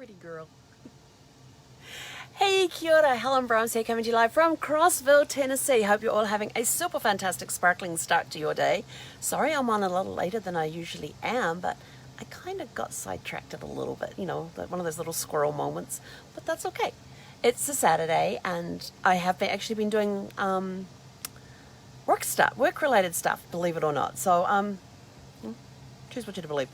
pretty girl. Hey, kia ora, Helen Brahms here, coming to you live from Crossville, Tennessee. Hope you're all having a super fantastic, sparkling start to your day. Sorry I'm on a little later than I usually am, but I kind of got sidetracked a little bit, you know, one of those little squirrel moments, but that's okay. It's a Saturday, and I have actually been doing work-related stuff, believe it or not. So, choose what you to believe.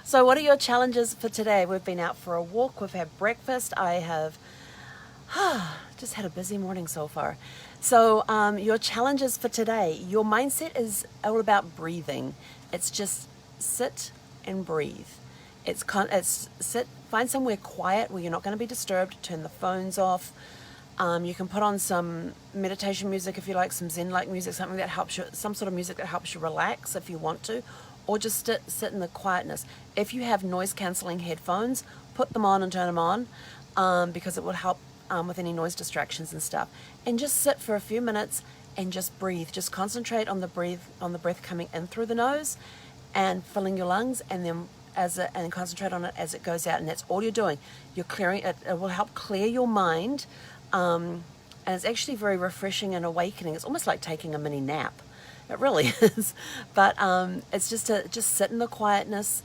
So what are your challenges for today? We've been out for a walk, we've had breakfast, I have just had a busy morning so far. So your challenges for today, your mindset is all about breathing. It's just sit and breathe. Find somewhere quiet where you're not going to be disturbed, turn the phones off. You can put on some meditation music if you like, some Zen-like music, something that helps you, some sort of music that helps you relax if you want to, or just sit in the quietness. If you have noise-cancelling headphones, put them on and turn them on, because it will help with any noise distractions and stuff. And just sit for a few minutes and just breathe. Just concentrate on the breath coming in through the nose and filling your lungs, and then and concentrate on it as it goes out. And that's all you're doing. You're clearing it. It will help clear your mind. And it's actually very refreshing and awakening. It's almost like taking a mini nap. It really is. But it's just to sit in the quietness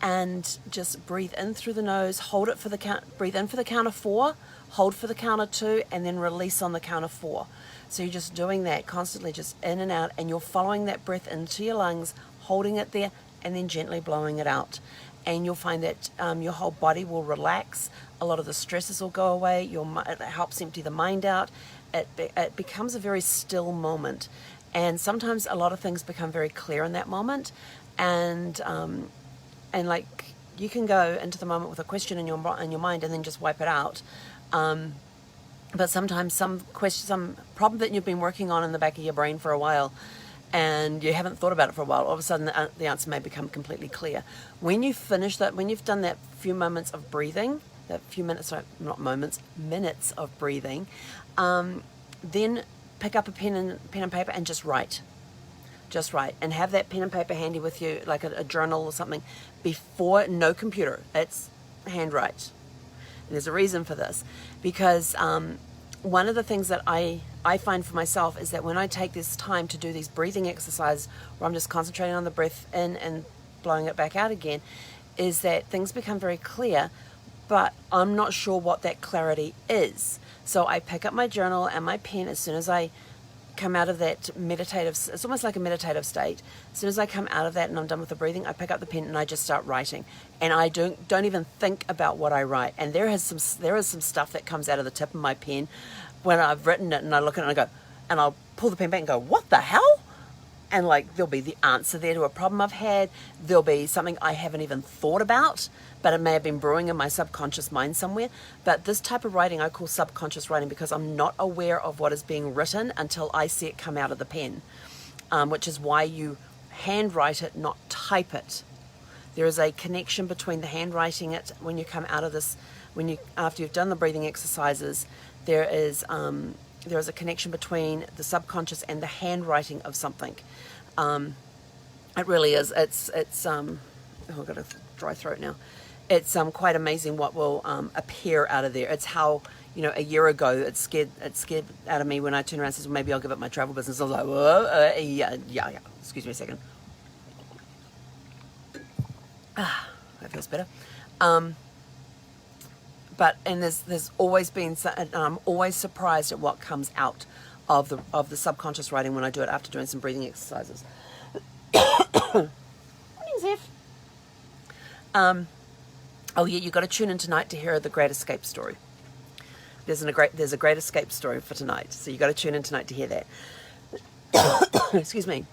and just breathe in through the nose, hold it for the count, breathe in for the count of 4, hold for the count of 2, and then release on the count of 4. So you're just doing that constantly, just in and out, and you're following that breath into your lungs, holding it there, and then gently blowing it out. And you'll find that your whole body will relax. A lot of the stresses will go away. It helps empty the mind out. It becomes a very still moment. And sometimes a lot of things become very clear in that moment. And like you can go into the moment with a question in your mind and then just wipe it out. But sometimes some problem that you've been working on in the back of your brain for a while, and you haven't thought about it for a while, all of a sudden the answer may become completely clear. When you finish that, when you've done that few moments of breathing, minutes of breathing, then pick up a pen and paper and just write. Just write, and have that pen and paper handy with you, like a journal or something. No computer, it's handwrite. And there's a reason for this, because one of the things that I find for myself is that when I take this time to do these breathing exercises, where I'm just concentrating on the breath in and blowing it back out again, is that things become very clear, but I'm not sure what that clarity is. So I pick up my journal and my pen as soon as I come out of that meditative, it's almost like a meditative state. As soon as I come out of that and I'm done with the breathing, I pick up the pen and I just start writing. And I don't even think about what I write. And there is some stuff that comes out of the tip of my pen when I've written it, and I look at it and I go, and I'll pull the pen back and go, what the hell? And like, there'll be the answer there to a problem I've had. There'll be something I haven't even thought about, but it may have been brewing in my subconscious mind somewhere. But this type of writing I call subconscious writing, because I'm not aware of what is being written until I see it come out of the pen, which is why you handwrite it, not type it. There is a connection between the handwriting it when you come out of this, after you've done the breathing exercises, there is a connection between the subconscious and the handwriting of something. It really is. I've got a dry throat now. It's quite amazing what will appear out of there. It's how, a year ago it scared out of me when I turned around and said, well, maybe I'll give up my travel business. I was like, whoa, yeah. Excuse me a second. That feels better. But there's always been, and I'm always surprised at what comes out of the subconscious writing when I do it after doing some breathing exercises. Morning, Zeph. Oh yeah, you've got to tune in tonight to hear the Great Escape story. There's a Great Escape story for tonight, so you got to tune in tonight to hear that. Excuse me.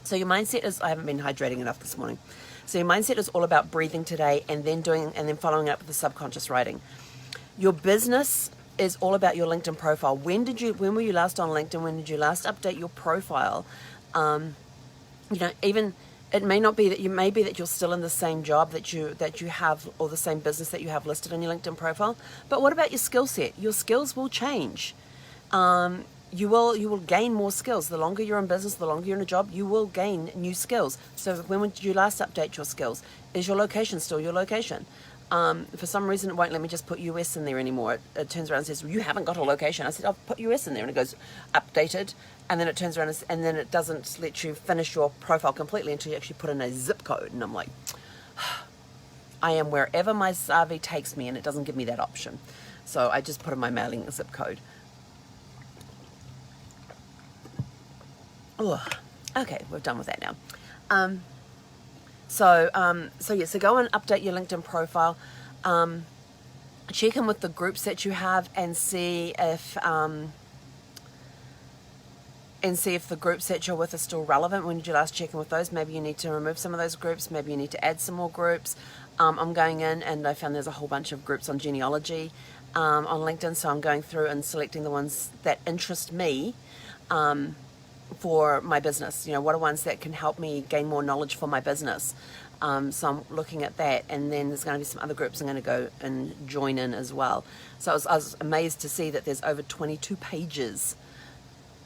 So your mindset is, I haven't been hydrating enough this morning. So your mindset is all about breathing today, and then following up with the subconscious writing. Your business is all about your LinkedIn profile. When were you last on LinkedIn? When did you last update your profile? Even it may not be that you're still in the same job that you have, or the same business that you have listed on your LinkedIn profile. But what about your skill set? Your skills will change. You will gain more skills. The longer you're in business, the longer you're in a job, you will gain new skills. So when did you last update your skills? Is your location still your location? For some reason, it won't let me just put US in there anymore. It turns around and says, you haven't got a location. I said, I'll put US in there. And it goes, updated. And then it turns around and then it doesn't let you finish your profile completely until you actually put in a zip code. And I'm like, I am wherever my RV takes me, and it doesn't give me that option. So I just put in my mailing zip code. Ugh. Okay, we're done with that now. So go and update your LinkedIn profile. Check in with the groups that you have and see if the groups that you're with are still relevant. When did you last check in with those? Maybe you need to remove some of those groups. Maybe you need to add some more groups. I'm going in and I found there's a whole bunch of groups on genealogy on LinkedIn, so I'm going through and selecting the ones that interest me for my business. What are ones that can help me gain more knowledge for my business? So I'm looking at that, and then there's going to be some other groups I'm going to go and join in as well. So I was amazed to see that there's over 22 pages.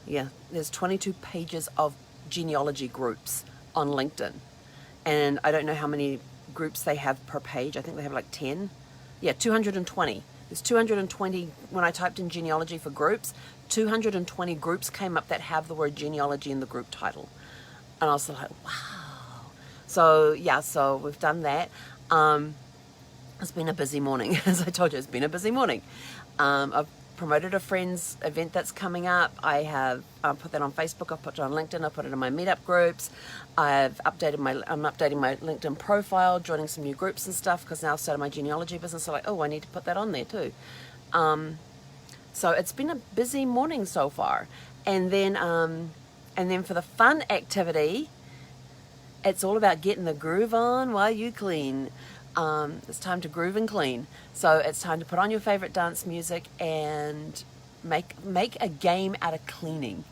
Yeah, there's 22 pages of genealogy groups on LinkedIn. And I don't know how many groups they have per page. I think they have like 10. Yeah, 220. There's 220. When I typed in genealogy for groups, 220 groups came up that have the word genealogy in the group title. And I was like, wow. So yeah, so we've done that. It's been a busy morning. As I told you, it's been a busy morning. I've promoted a friend's event that's coming up. I have put that on Facebook. I've put it on LinkedIn. I put it in my meetup groups. I'm updating my LinkedIn profile, joining some new groups and stuff, because now I've started my genealogy business. So I need to put that on there too. So it's been a busy morning so far. And then for the fun activity, it's all about getting the groove on while you clean. It's time to groove and clean. So it's time to put on your favorite dance music and make a game out of cleaning.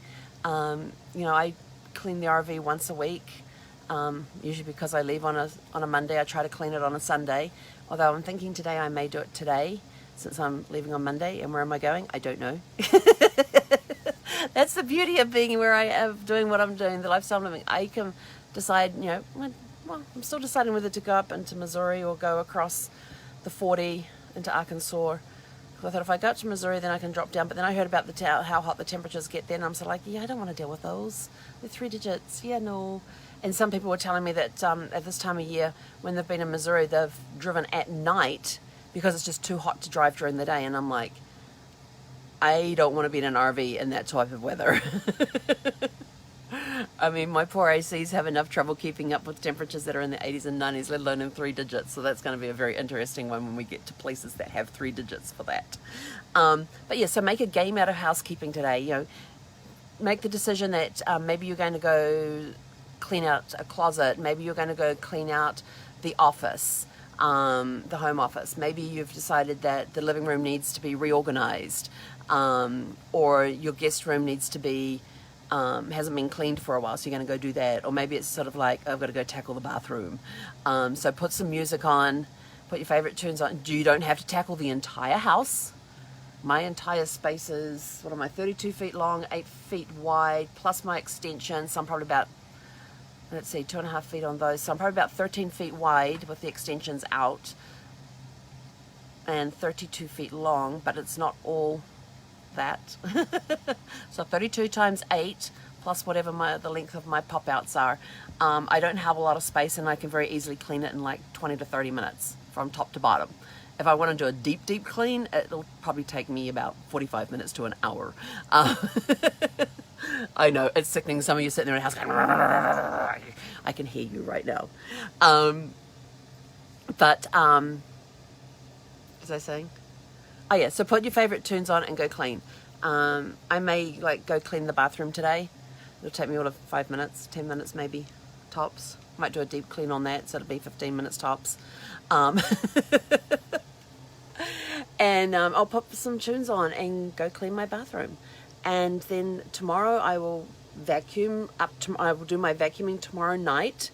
I clean the RV once a week, usually because I leave on a Monday. I try to clean it on a Sunday, although I'm thinking today I may do it today since I'm leaving on Monday. And where am I going? I don't know. That's the beauty of being where I am, doing what I'm doing, the lifestyle I'm living. I can decide, I'm still deciding whether to go up into Missouri or go across the 40 into Arkansas. Because I thought if I go up to Missouri, then I can drop down. But then I heard about how hot the temperatures get there, and I'm sort of like, yeah, I don't want to deal with those. They're 3 digits. Yeah, no. And some people were telling me that at this time of year, when they've been in Missouri, they've driven at night because it's just too hot to drive during the day. And I'm like, I don't want to be in an RV in that type of weather. I mean, my poor ACs have enough trouble keeping up with temperatures that are in the 80s and 90s, let alone in 3 digits. So that's going to be a very interesting one when we get to places that have 3 digits for that. But yeah, so make a game out of housekeeping today. Make the decision that maybe you're going to go clean out a closet. Maybe you're going to go clean out the office, the home office. Maybe you've decided that the living room needs to be reorganized, or your guest room needs to be hasn't been cleaned for a while, so you're going to go do that. Or maybe it's sort of like, I've got to go tackle the bathroom. So put some music on, put your favorite tunes on. You don't have to tackle the entire house. My entire space is, 32 feet long, 8 feet wide, plus my extension. So I'm probably about, 2.5 feet on those. So I'm probably about 13 feet wide with the extensions out, and 32 feet long, but it's not all that. So 32 times 8 plus whatever the length of my pop outs are. I don't have a lot of space, and I can very easily clean it in like 20 to 30 minutes from top to bottom. If I want to do a deep clean, it'll probably take me about 45 minutes to an hour. I know, it's sickening. Some of you sitting there in the house going, I can hear you right now. What was I saying? Oh yeah, so put your favorite tunes on and go clean. I may go clean the bathroom today. It'll take me all of 5 minutes, 10 minutes maybe, tops. Might do a deep clean on that, so it'll be 15 minutes tops. And I'll pop some tunes on and go clean my bathroom. And then tomorrow I will vacuum up. I will do my vacuuming tomorrow night,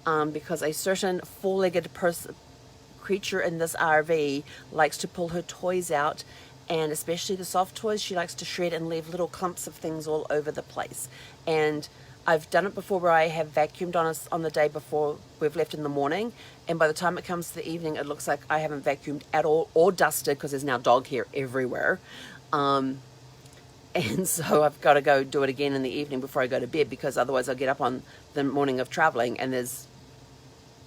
because a certain four-legged creature in this RV likes to pull her toys out, and especially the soft toys, she likes to shred and leave little clumps of things all over the place. And I've done it before where I have vacuumed on the day before we've left in the morning, and by the time it comes to the evening, it looks like I haven't vacuumed at all or dusted because there's now dog hair everywhere. And so I've got to go do it again in the evening before I go to bed, because otherwise I'll get up on the morning of traveling and there's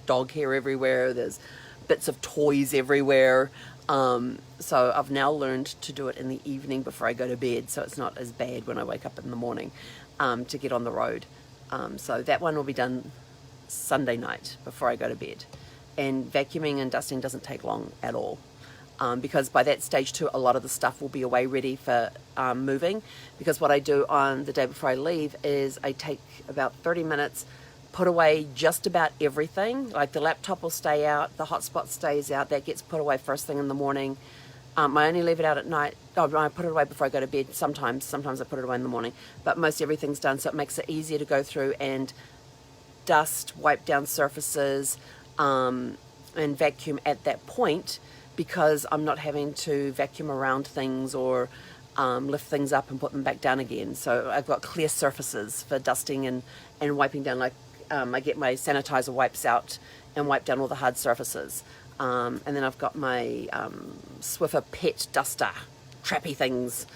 dog hair everywhere, there's bits of toys everywhere. So I've now learned to do it in the evening before I go to bed, so it's not as bad when I wake up in the morning to get on the road. So that one will be done Sunday night before I go to bed. And vacuuming and dusting doesn't take long at all, because by that stage too, a lot of the stuff will be away ready for moving. Because what I do on the day before I leave is I take about 30 minutes, put away just about everything. Like the laptop will stay out, the hotspot stays out, that gets put away first thing in the morning. I only leave it out at night. Oh, I put it away before I go to bed. Sometimes I put it away in the morning, but most everything's done, so it makes it easier to go through and dust, wipe down surfaces, and vacuum at that point, because I'm not having to vacuum around things or lift things up and put them back down again. So I've got clear surfaces for dusting and wiping down. Like I get my sanitizer wipes out and wipe down all the hard surfaces. And then I've got my Swiffer pet duster, trappy things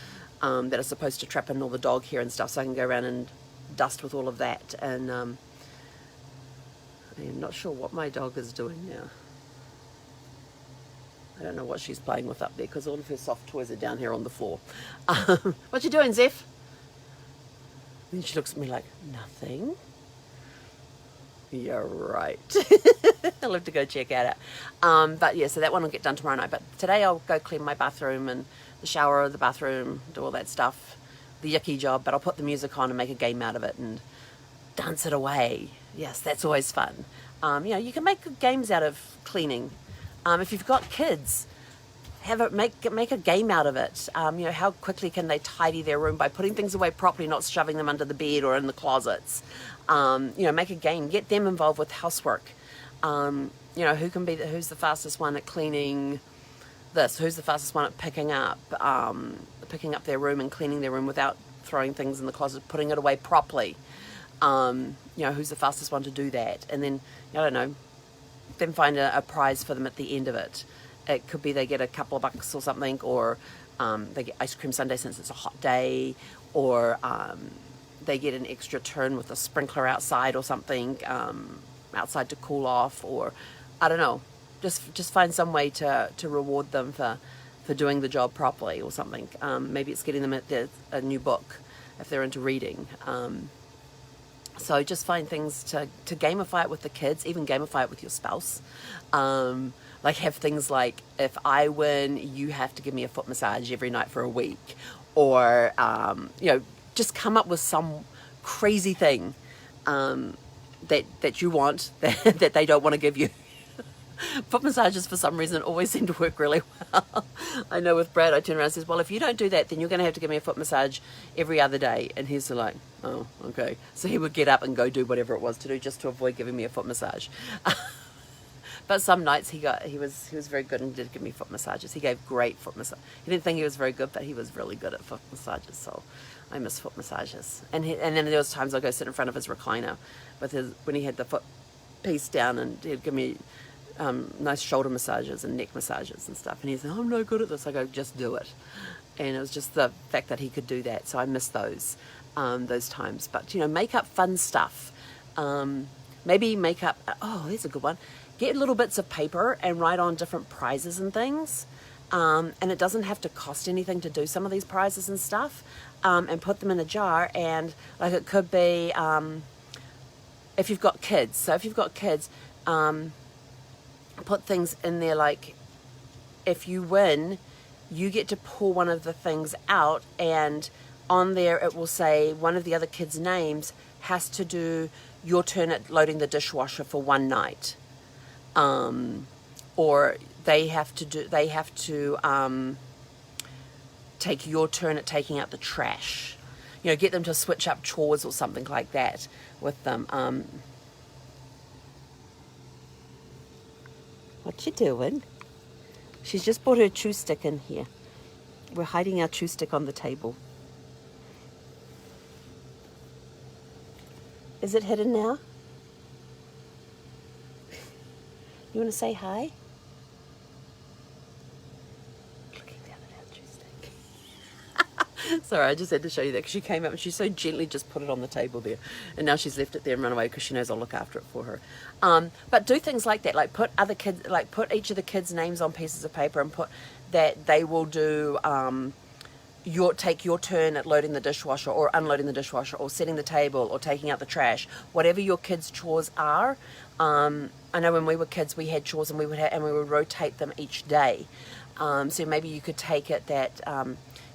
that are supposed to trap in all the dog hair and stuff, so I can go around and dust with all of that. And I'm not sure what my dog is doing now. I don't know what she's playing with up there, because all of her soft toys are down here on the floor. What you doing, Zeph? And she looks at me like, nothing. You're right. I'll have to go check out it. But yeah, so that one will get done tomorrow night. But today I'll go clean my bathroom and the shower, the bathroom, do all that stuff. The yucky job, but I'll put the music on and make a game out of it and dance it away. Yes, that's always fun. You can make games out of cleaning. If you've got kids, make a game out of it. How quickly can they tidy their room by putting things away properly, not shoving them under the bed or in the closets. Make a game. Get them involved with housework. Who's the fastest one at cleaning this? Who's the fastest one at picking up their room and cleaning their room without throwing things in the closet, putting it away properly? Who's the fastest one to do that? And then, I don't know, then find a prize for them at the end of it. It could be they get a couple of bucks or something, or they get ice cream sundae since it's a hot day, or they get an extra turn with a sprinkler outside or something, outside to cool off, or I don't know, just find some way to reward them for doing the job properly or something. Maybe it's getting them a new book if they're into reading. So just find things to gamify it with the kids, even gamify it with your spouse. Like have things like, if I win, you have to give me a foot massage every night for a week. Or, just come up with some crazy thing that you want that they don't want to give you. Foot massages, for some reason, always seem to work really well. I know with Brad, I turn around and says, well, if you don't do that, then you're going to have to give me a foot massage every other day. And he's like, oh, okay. So he would get up and go do whatever it was to do just to avoid giving me a foot massage. But some nights he was very good and did give me foot massages. He gave great foot massage. He didn't think he was very good, but he was really good at foot massages. So I miss foot massages. And then there was times I'd go sit in front of his recliner when he had the foot piece down, and he'd give me nice shoulder massages and neck massages and stuff. And he's like, I'm no good at this. I go, just do it. And it was just the fact that he could do that. So I miss those times. But, make up fun stuff. Maybe make up, here's a good one. Get little bits of paper and write on different prizes and things. And it doesn't have to cost anything to do some of these prizes and stuff. And put them in a jar. And like it could be, if you've got kids. So if you've got kids, put things in there like, if you win, you get to pull one of the things out, and on there it will say one of the other kids' names has to do your turn at loading the dishwasher for one night. Or they have to take your turn at taking out the trash. Get them to switch up chores or something like that with them. What you doing? She's just brought her chew stick in here. We're hiding our chew stick on the table. Is it hidden now? You want to say hi? Looking down at our joystick. Sorry, I just had to show you that because she came up and she so gently just put it on the table there, and now she's left it there and run away because she knows I'll look after it for her. But do things like that, like put each of the kids' names on pieces of paper and put that they will do. Take your turn at loading the dishwasher or unloading the dishwasher or setting the table or taking out the trash, whatever your kids' chores are. I know when we were kids we had chores and we would rotate them each day. So maybe you could take it that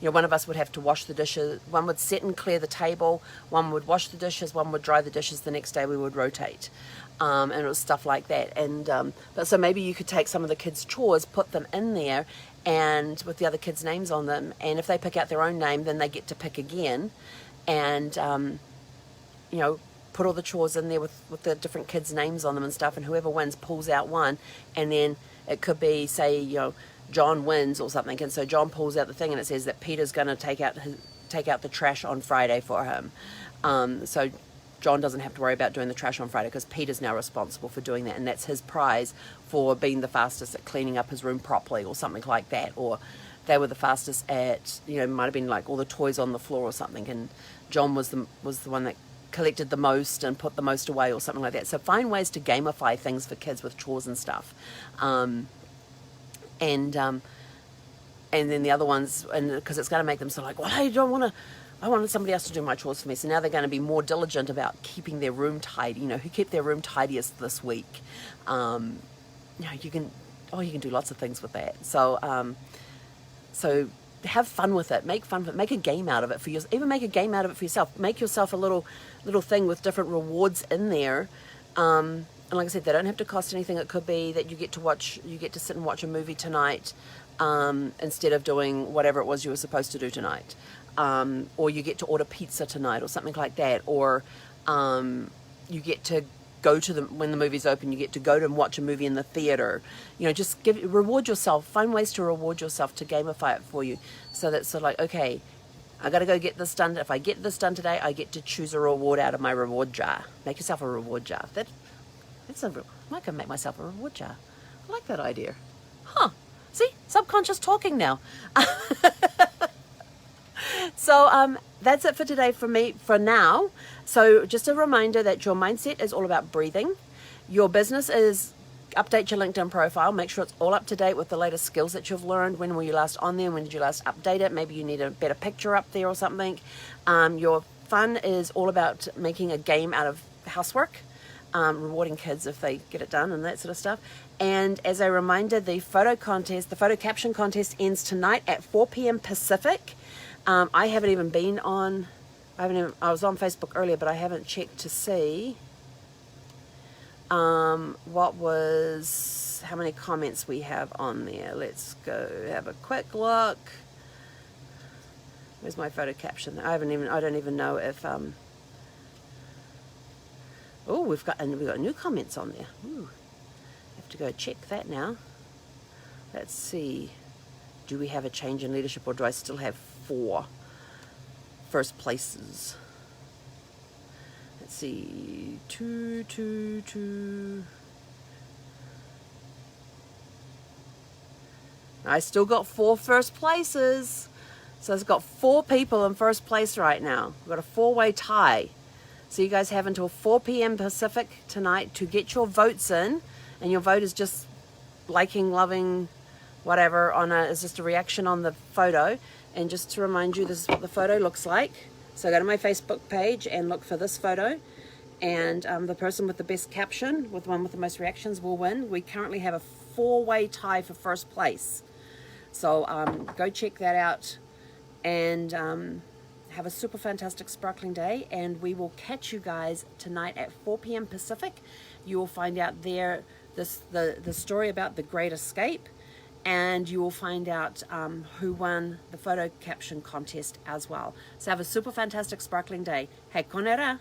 one of us would have to wash the dishes, one would sit and clear the table, one would wash the dishes, one would dry the dishes, the next day we would rotate. And it was stuff like that. And but so maybe you could take some of the kids' chores, put them in there, and with the other kids' names on them. And if they pick out their own name, then they get to pick again. And put all the chores in there with the different kids' names on them and stuff. And whoever wins pulls out one. And then it could be, say, John wins or something. And so John pulls out the thing, and it says that Peter's going to take out the trash on Friday for him. So John doesn't have to worry about doing the trash on Friday because Peter's now responsible for doing that, and that's his prize for being the fastest at cleaning up his room properly or something like that. Or they were the fastest at, might have been like all the toys on the floor or something, and John was the one that collected the most and put the most away or something like that. So find ways to gamify things for kids with chores and stuff. And then the other ones, and because it's going to make them sort of like, well, I wanted somebody else to do my chores for me. So now they're going to be more diligent about keeping their room tidy. Who kept their room tidiest this week? You can do lots of things with that. So have fun with it. Make fun of it. Make a game out of it for yourself. Even make a game out of it for yourself. Make yourself a little thing with different rewards in there. And like I said, they don't have to cost anything. It could be that you get to sit and watch a movie tonight instead of doing whatever it was you were supposed to do tonight. Or you get to order pizza tonight or something like that. Or you get to go to when the movie's open, you get to go to and watch a movie in the theater. Just reward yourself. Find ways to reward yourself to gamify it for you. So that's sort of like, okay, I got to go get this done. If I get this done today, I get to choose a reward out of my reward jar. Make yourself a reward jar. I might go make myself a reward jar. I like that idea. Huh. See? Subconscious talking now. So that's it for today from me for now. So just a reminder that your mindset is all about breathing. Your business is update your LinkedIn profile. Make sure it's all up to date with the latest skills that you've learned. When were you last on there? When did you last update it? Maybe you need a better picture up there or something. Your fun is all about making a game out of housework. Rewarding kids if they get it done and that sort of stuff. And as a reminder, the photo caption contest ends tonight at 4 p.m. Pacific. I haven't even been on, I was on Facebook earlier, but I haven't checked to see how many comments we have on there. Let's go have a quick look. Where's my photo caption? I don't even know if, oh, we've got new comments on there. Ooh, have to go check that now. Let's see. Do we have a change in leadership, or do I still have 4 first places? Let's see. 2. I still got 4 first places. So it's got 4 people in first place right now. We've got a 4-way tie. So you guys have until 4 p.m. Pacific tonight to get your votes in. And your vote is just liking, loving, whatever, it's just a reaction on the photo. And just to remind you, this is what the photo looks like. So go to my Facebook page and look for this photo. And the person with the best caption, with the one with the most reactions, will win. We currently have a 4-way tie for first place. So go check that out. And have a super fantastic sparkling day. And we will catch you guys tonight at 4 p.m. Pacific. You will find out there the story about the Great Escape. And you will find out who won the photo caption contest as well. So have a super fantastic sparkling day. Hei konera!